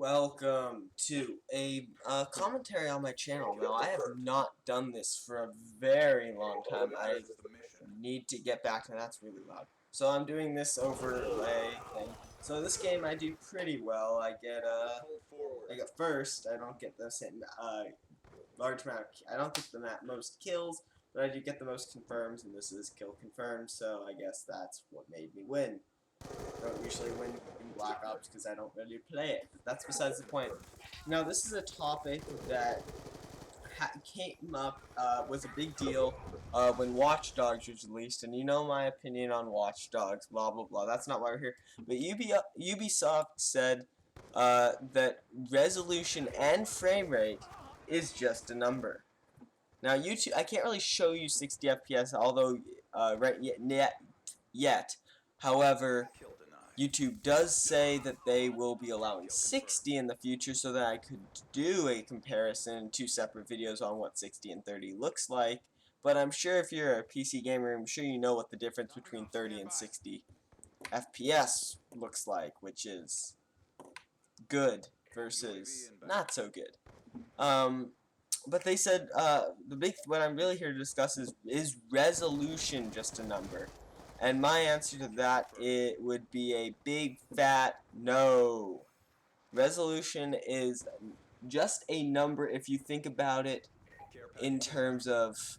Welcome to a commentary on my channel. Now, I have not done this for a very long time. I need to get back, and that's really loud. So I'm doing this overlay thing. So this game I do pretty well. I get first. I don't get the same large amount. I don't get the most kills, but I do get the most confirms, and this is kill confirmed. So I guess that's what made me win. I don't usually win in Black Ops because I don't really play it, but that's besides the point. Now, this is a topic that came up, was a big deal when Watch Dogs was released, and you know my opinion on Watch Dogs, blah blah blah. That's not why we're here. But Ubisoft said that resolution and frame rate is just a number. Now, YouTube, I can't really show you 60 FPS, although yet. However, YouTube does say that they will be allowing 60 in the future so that I could do a comparison, two separate videos on what 60 and 30 looks like. But I'm sure if you're a PC gamer, I'm sure you know what the difference between 30 and 60 FPS looks like, which is good versus not so good. But they said what I'm really here to discuss is resolution just a number? And my answer to that, it would be a big fat no. Resolution is just a number if you think about it in terms of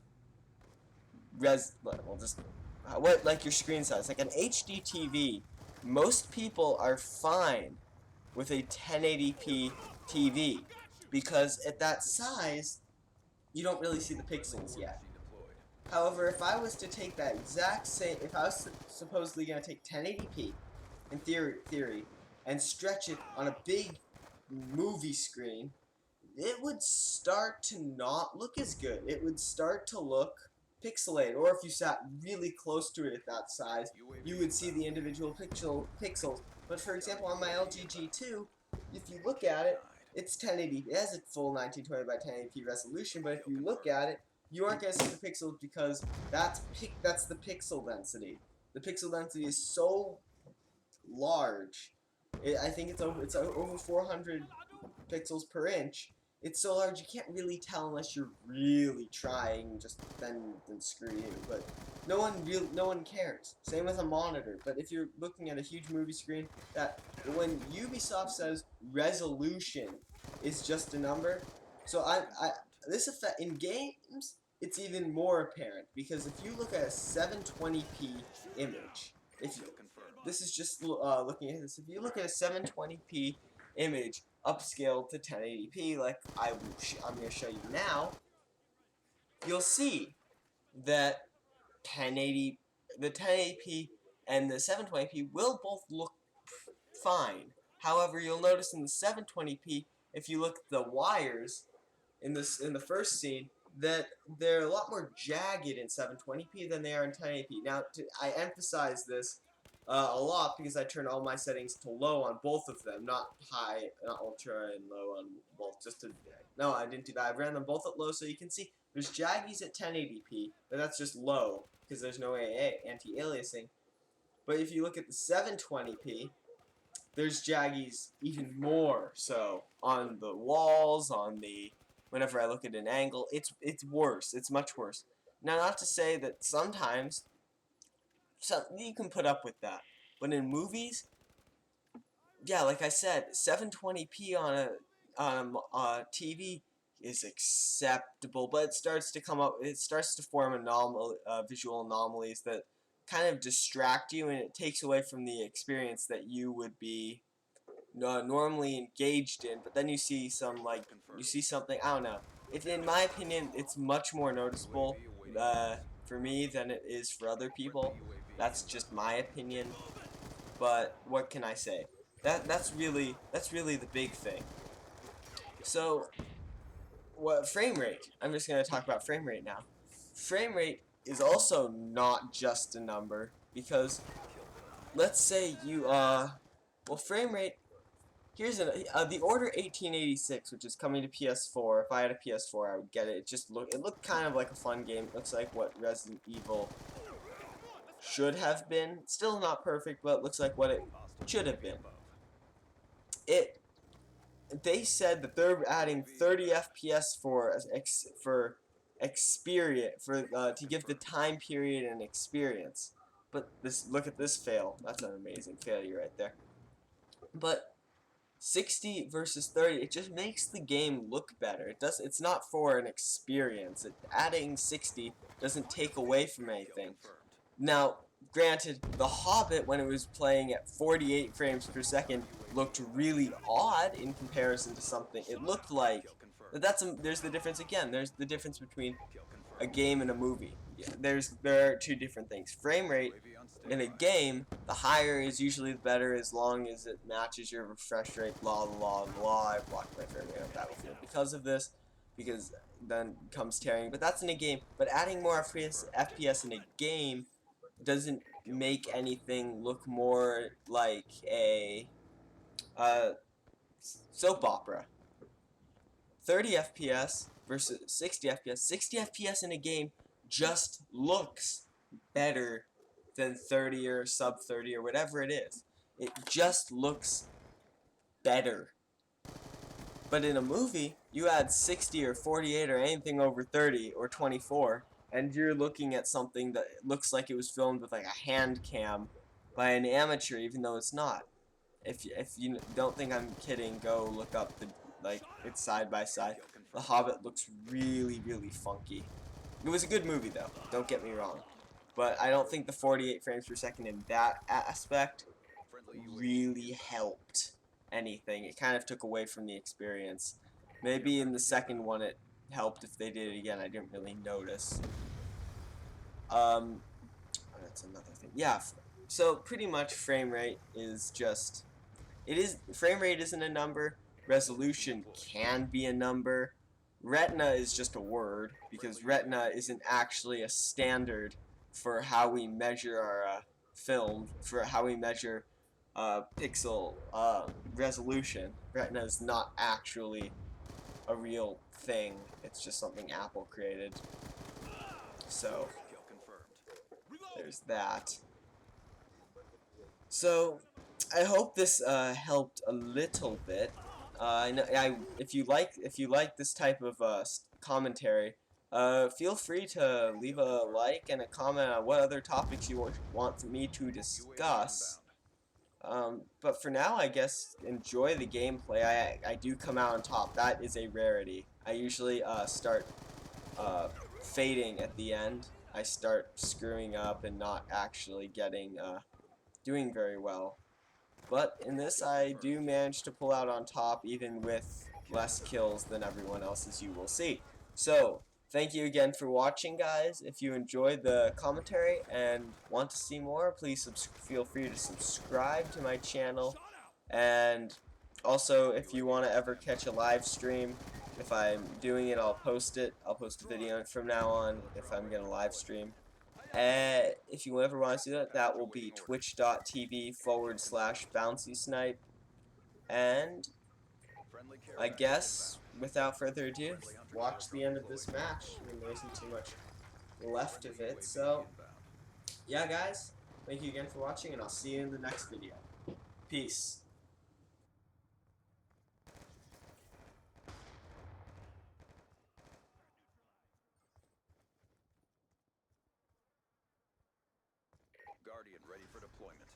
like your screen size. Like an HD TV, most people are fine with a 1080p TV because at that size, you don't really see the pixels yet. However, if I was to take that exact same, if I was supposedly going to take 1080p in theory, and stretch it on a big movie screen, it would start to not look as good. It would start to look pixelated, or if you sat really close to it at that size, you would see the individual pixels. But for example, on my LG G2, if you look at it, it's 1080. It has a full 1920 by 1080p resolution, but if you look at it, you aren't going to see the pixels because that's the pixel density. The pixel density is so large. I think it's over 400 pixels per inch. It's so large you can't really tell unless you're really trying. Just then screw you. But no one cares. Same with a monitor. But if you're looking at a huge movie screen, that when Ubisoft says resolution is just a number, so this effect in games, it's even more apparent because if you look at a 720p image, this is just looking at this. If you look at a 720p image upscaled to 1080p, like I'm going to show you now, you'll see that 1080, the 1080p and the 720p will both look fine. However, you'll notice in the 720p, if you look at the wires in the first scene, that they're a lot more jagged in 720p than they are in 1080p. Now, I emphasize this a lot because I turn all my settings to low on both of them, not high, not ultra and low on both. No, I didn't do that. I ran them both at low so you can see there's jaggies at 1080p, but that's just low because there's no anti-aliasing. But if you look at the 720p, there's jaggies even more so on the walls, whenever I look at an angle, it's worse. It's much worse. Now, not to say that sometimes you can put up with that, but in movies, yeah, like I said, 720p on a TV is acceptable, but it starts to come up. It starts to form visual anomalies that kind of distract you, and it takes away from the experience that you would be normally engaged in. But then you see something, I don't know. In my opinion, it's much more noticeable for me than it is for other people. That's just my opinion. But what can I say? That's really the big thing. So, what frame rate? I'm just gonna talk about frame rate now. Frame rate is also not just a number because let's say you frame rate. Here's the Order 1886, which is coming to PS4. If I had a PS4, I would get it. It looked kind of like a fun game. It looks like what Resident Evil should have been. Still not perfect, but it looks like what it should have been. they said that they're adding 30 FPS for experience to give the time period and experience. But this look at this fail. That's an amazing failure right there. But 60 versus 30, it just makes the game look better. It's not for an experience. Adding 60 doesn't take away from anything. Now, granted, The Hobbit, when it was playing at 48 frames per second, looked really odd in comparison to something. It looked like there's the difference again. There's the difference between a game and a movie. Yeah, there are two different things. Frame rate in a game, the higher is usually the better as long as it matches your refresh rate. Blah blah blah. I blocked my frame rate on Battlefield because of this, because then comes tearing. But that's in a game. But adding more FPS in a game doesn't make anything look more like a soap opera. 30 FPS versus 60 FPS. 60 FPS in a game just looks better than 30 or sub 30 or whatever it is. It just looks better. But in a movie, you add 60 or 48 or anything over 30 or 24, and you're looking at something that looks like it was filmed with like a hand cam by an amateur, even though it's not. If you don't think I'm kidding, go look up it's side by side. The Hobbit looks really, really funky. It was a good movie though, don't get me wrong. But I don't think the 48 frames per second in that aspect really helped anything. It kind of took away from the experience. Maybe in the second one it helped if they did it again. I didn't really notice. That's another thing. Yeah, so pretty much frame rate is just... frame rate isn't a number. Resolution can be a number. Retina is just a word, because retina isn't actually a standard for how we measure our film, for how we measure pixel resolution. Retina is not actually a real thing. It's just something Apple created. So there's that. So I hope this helped a little bit. If you like this type of commentary, feel free to leave a like and a comment on what other topics you want me to discuss. But for now, I guess enjoy the gameplay. I do come out on top. That is a rarity. I usually start fading at the end. I start screwing up and not actually doing very well. But in this, I do manage to pull out on top, even with less kills than everyone else, as you will see. So, thank you again for watching, guys. If you enjoyed the commentary and want to see more, please feel free to subscribe to my channel. And also, if you want to ever catch a live stream, if I'm doing it, I'll post it. I'll post a video from now on if I'm going to live stream. If you ever want to see that, that will be twitch.tv/bouncysnipe. And I guess, without further ado, watch the end of this match. I mean, there isn't too much left of it. So, yeah, guys, thank you again for watching, and I'll see you in the next video. Peace. Guardian ready for deployment.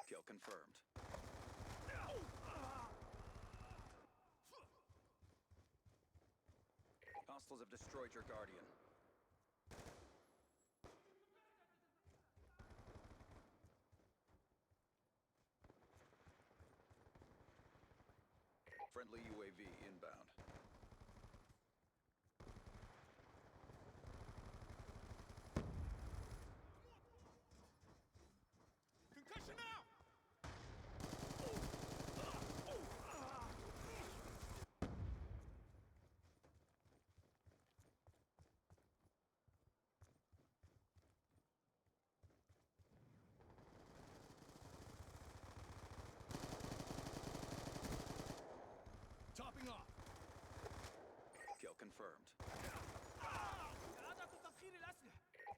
Kill confirmed. Hostiles have destroyed your Guardian. Friendly UAV inbound. Concussion now! Topping off. confirmed.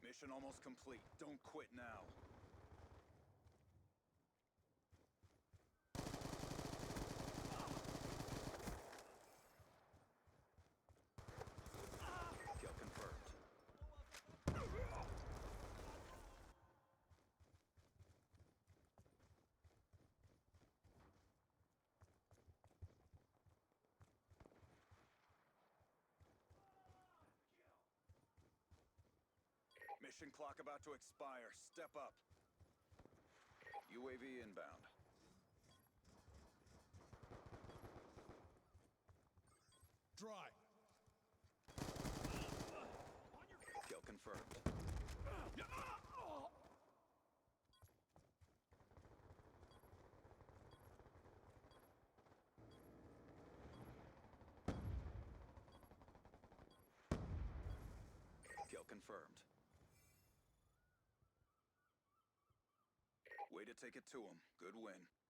Mission almost complete. Don't quit now. Kill confirmed. Mission clock about to expire. Step up. UAV inbound. Dry. Kill confirmed. Kill confirmed. Way to take it to him. Good win.